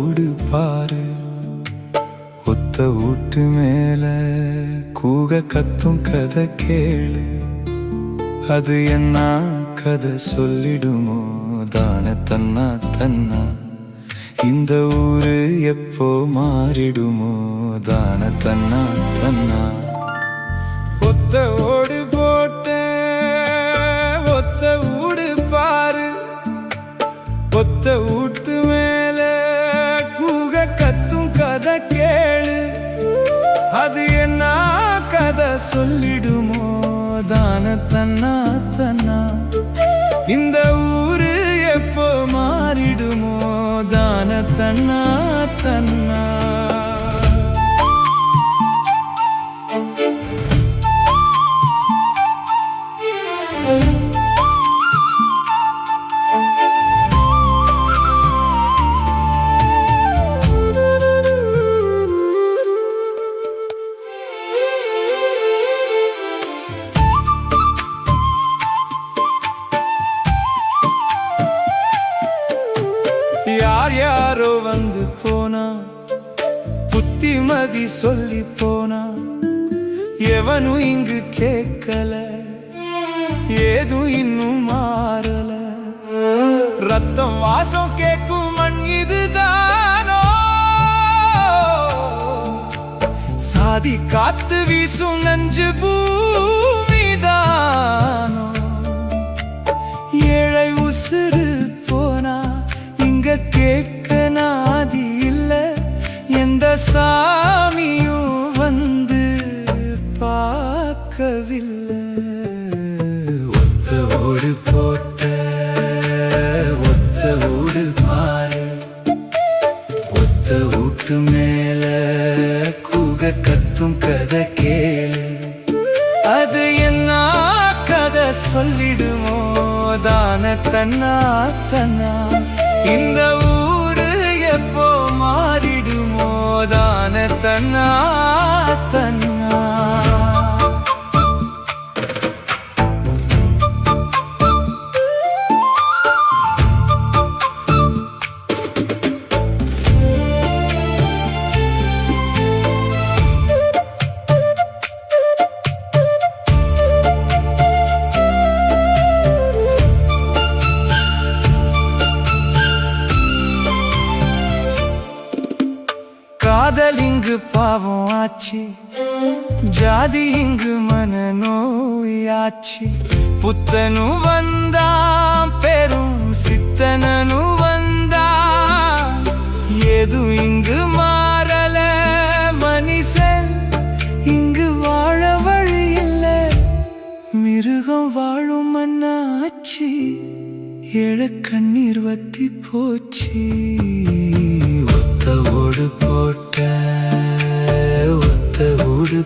ஊடு பாரு, ஒத்த ஊட்டு மேல கூக கத்தும் கதை கேளு. அது என்ன கதை சொல்லிடுமோ தான தன்னா தன்னா. இந்த ஊரு எப்போ மாறிடுமோ தான தன்னா தன்னா. ஒத்த ஓடு போட்ட ஒத்த ஊடு பாரு, ஒத்த ஊட்டு மேல கூக கத்தும் கதை கேளு. அது என்ன கதை சொல்லிடுமோ தான தன்னா தன்னா. இந்த ஊரு எப்போ மாறிடுமோ தான தன்னா தன்னா. யார் யாரோ வந்து போனா, புத்திமதி சொல்லி போனா. எவனும் இங்கு கேட்கல, ஏதும் இன்னும் மாறல. ரத்தம் வாசம் கேட்கும் மண் இதுதானோ, சாதி காத்து வீசும் நஞ்சு பூமிதானோ. ஏழை உசுறு போனா இங்க கேட்க நாதி இல்ல, எந்த சாமியும் வந்து பார்க்கவில்லை. ஒத்த ஓடு போட்ட ஒத்த ஊடு பாரு, ஒத்த ஊட்டு மேல கூக கத்தும் கதை கேளு. அது என்ன கதை சொல்லிடுமோ தான தன்னா தன்னா. இந்த ஊரு எப்போ மாறிடுமோ தான தன்னா தன்னா. காதல் இங்கு பாவம் ஆச்சு, ஜாதி இங்கு மன நோயாச்சு. புத்தனு வந்தான் பெரும் சித்தனு வந்தான், ஏது இங்கு மாறல. மனுஷன் இங்கு வாழ வழி இல்ல, மிருகம் வாழும் மண்ணாச்சு. ஏழ கண்ணீர் வத்தி போச்சு. ஒத்த ஓடு போட்ட ஒத்த ஊடு